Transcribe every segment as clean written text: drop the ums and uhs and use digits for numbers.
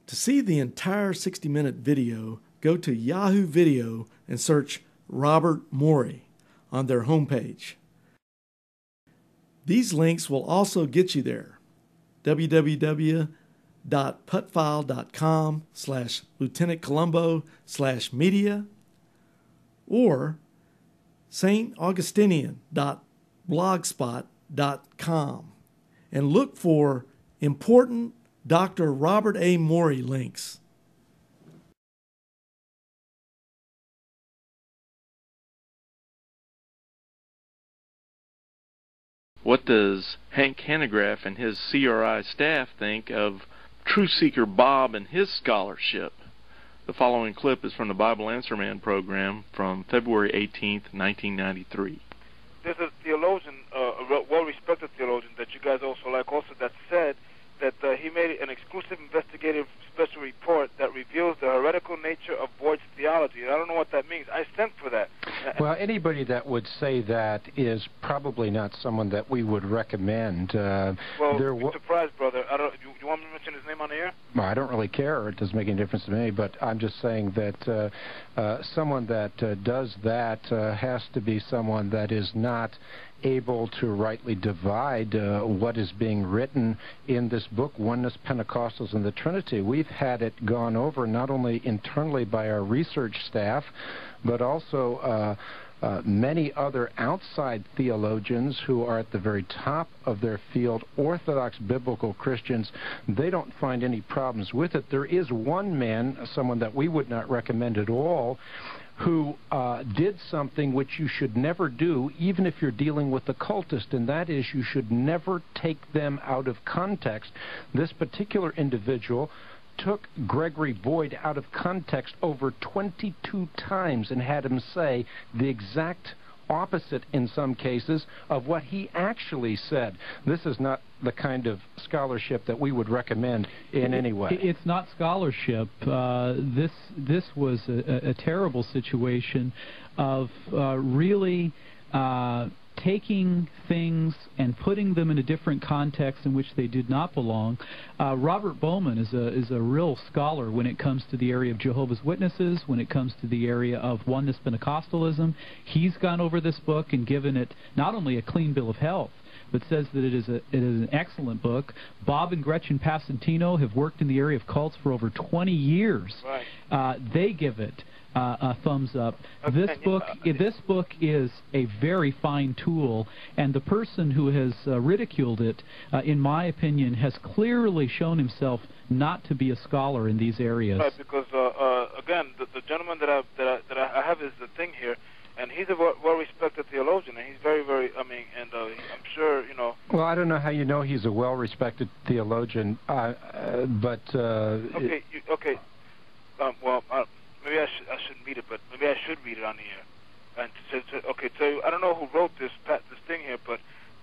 To see the entire 60-minute video, go to Yahoo Video and search Robert Morey on their homepage. These links will also get you there. www.putfile.com/lieutenantcolumbo/media or saintaugustinian.blogspot.com and look for important Dr. Robert A. Morey links. What does Hank Hanegraaff and his CRI staff think of Truth Seeker Bob and his scholarship? The following clip is from the Bible Answer Man program from February 18th, 1993. There's a theologian, a well-respected theologian that you guys also like, also that said that he made an exclusive investigative special report that reveals the heretical nature of Boyd's theology. And I don't know what that means. I sent for that. Well, anybody that would say that is probably not someone that we would recommend. Well, I'm surprised, brother. You want me to mention his name on the air? Well, I don't really care. It doesn't make any difference to me. But I'm just saying that someone that does that has to be someone that is not able to rightly divide what is being written in this book, Oneness Pentecostals and the Trinity. We've had it gone over not only internally by our research staff, but also many other outside theologians who are at the very top of their field, Orthodox biblical Christians. They don't find any problems with it. There is one man, someone that we would not recommend at all, who did something which you should never do, even if you're dealing with a cultist, and that is you should never take them out of context. This particular individual took Gregory Boyd out of context over 22 times and had him say the exact opposite in some cases of what he actually said. This is not the kind of scholarship that we would recommend in any way. It's not scholarship. This was a terrible situation of really taking things and putting them in a different context in which they did not belong. Robert Bowman is a real scholar when it comes to the area of Jehovah's Witnesses, when it comes to the area of Oneness Pentecostalism. He's gone over this book and given it not only a clean bill of health, but says that it is an excellent book. Bob and Gretchen Passantino have worked in the area of cults for over 20 years. Right. They give it a thumbs up. This book is a very fine tool, and the person who has ridiculed it, in my opinion, has clearly shown himself not to be a scholar in these areas. Right, because again, the gentleman that I have is the thing here, and he's a well-respected theologian, and he's very, very, I'm sure, you know. Well, I don't know how you know he's a well-respected theologian, but... Maybe I shouldn't read it, but maybe I should read it on the air. And so I don't know who wrote this thing here, but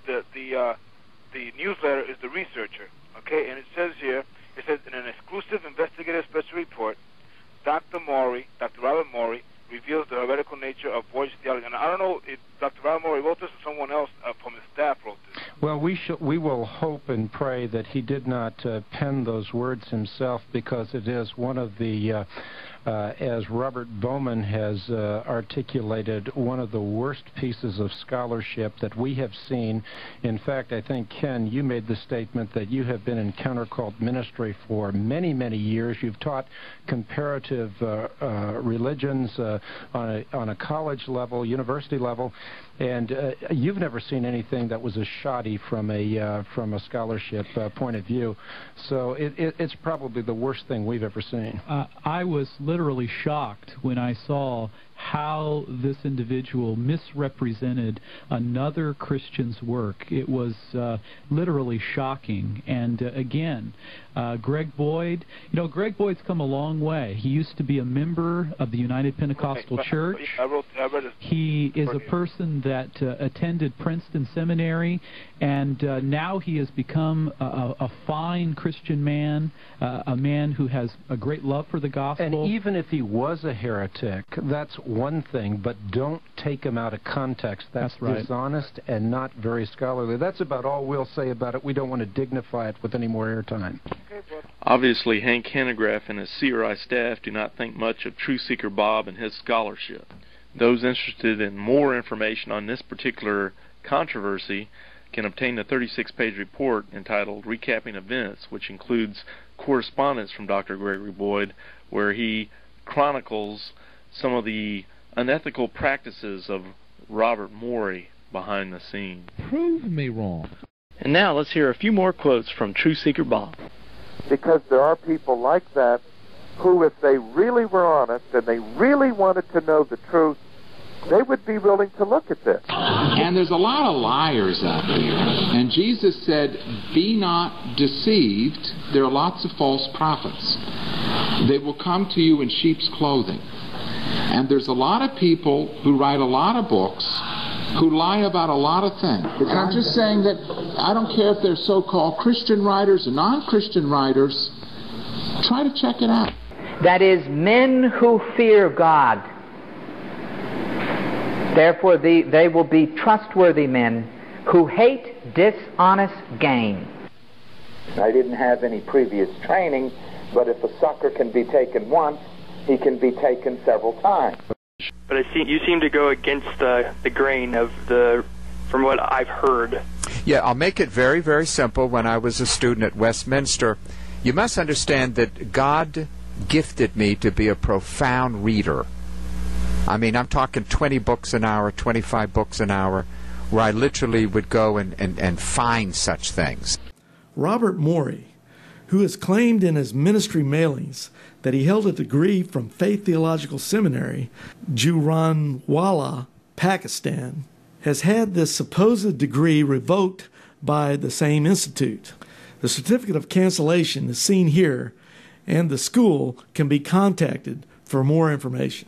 the newsletter is the researcher. Okay, and it says here, it says in an exclusive investigative special report, Dr. Robert Morey reveals the heretical nature of Boyd's theology. And I don't know if Dr. Robert Morey wrote this or someone else from his staff wrote this. Well, we will hope and pray that he did not pen those words himself, because it is one of the, as Robert Bowman has articulated, one of the worst pieces of scholarship that we have seen. In fact, I think, Ken, you made the statement that you have been in countercult ministry for many, many years. You've taught comparative religions on a college level, university level, and you've never seen anything that was as shoddy from a scholarship point of view. So it's probably the worst thing we've ever seen. I was literally shocked when I saw how this individual misrepresented another Christian's work. It was literally shocking. And again, Greg Boyd, Greg Boyd's come a long way. He used to be a member of the United Pentecostal Church. He is a person that attended Princeton Seminary, and now he has become a fine Christian man, a man who has a great love for the gospel. And even if he was a heretic, that's one thing, but don't take him out of context. That's right. Dishonest and not very scholarly. That's about all we'll say about it. We don't want to dignify it with any more airtime. Okay, Obviously, Hank Hanegraaff and his CRI staff do not think much of True Seeker Bob and his scholarship. Those interested in more information on this particular controversy can obtain the 36-page report entitled Recapping Events, which includes correspondence from Dr. Gregory Boyd, where he chronicles some of the unethical practices of Robert Morey behind the scenes. Prove me wrong. And now let's hear a few more quotes from True Seeker Bob. Because there are people like that who, if they really were honest and they really wanted to know the truth, they would be willing to look at this. And there's a lot of liars out there. And Jesus said, be not deceived. There are lots of false prophets. They will come to you in sheep's clothing. And there's a lot of people who write a lot of books who lie about a lot of things. I'm just saying that I don't care if they're so-called Christian writers or non-Christian writers. Try to check it out. That is, men who fear God. Therefore, they will be trustworthy men who hate dishonest gain. I didn't have any previous training, but if a sucker can be taken once, he can be taken several times. But you seem to go against the grain of from what I've heard. Yeah, I'll make it very, very simple. When I was a student at Westminster, you must understand that God gifted me to be a profound reader. I mean, I'm talking 20 books an hour, 25 books an hour, where I literally would go and find such things. Robert Morey, who has claimed in his ministry mailings that he held a degree from Faith Theological Seminary, Gujranwala, Pakistan, has had this supposed degree revoked by the same institute. The certificate of cancellation is seen here, and the school can be contacted for more information.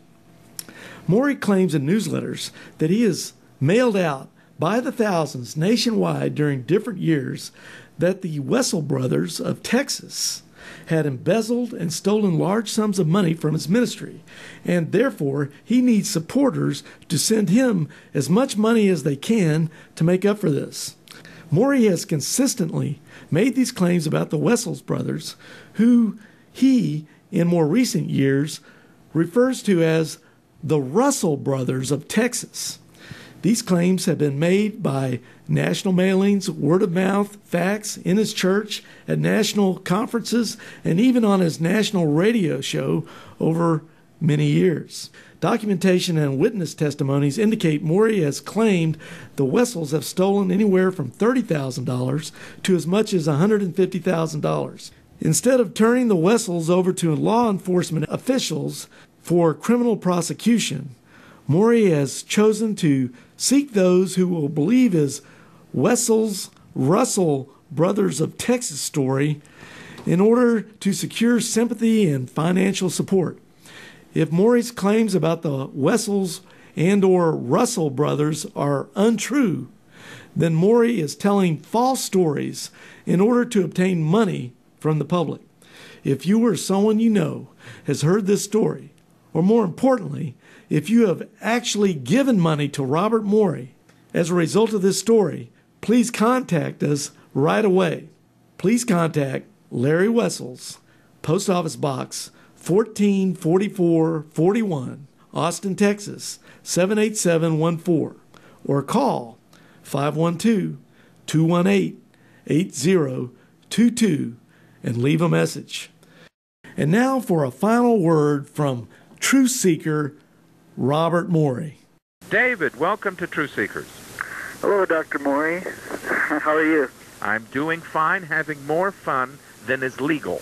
Morey claims in newsletters that he has mailed out by the thousands nationwide during different years that the Wessel brothers of Texas had embezzled and stolen large sums of money from his ministry, and therefore he needs supporters to send him as much money as they can to make up for this. Morey has consistently made these claims about the Wessels brothers, who he, in more recent years, refers to as the Russell brothers of Texas. These claims have been made by national mailings, word of mouth, facts, in his church, at national conferences, and even on his national radio show over many years. Documentation and witness testimonies indicate Morey has claimed the Wessels have stolen anywhere from $30,000 to as much as $150,000. Instead of turning the Wessels over to law enforcement officials for criminal prosecution, Morey has chosen to seek those who will believe his Wessels-Russell brothers of Texas story in order to secure sympathy and financial support. If Morey's claims about the Wessels and or Russell brothers are untrue, then Morey is telling false stories in order to obtain money from the public. If you or someone you know has heard this story, or more importantly, if you have actually given money to Robert Morey as a result of this story, please contact us right away. Please contact Larry Wessels, Post Office Box 144441, Austin, Texas 78714, or call 512-218-8022 and leave a message. And now for a final word from True Seeker Robert Morey. David, welcome to True Seekers. Hello, Dr. Morey. How are you? I'm doing fine, having more fun than is legal.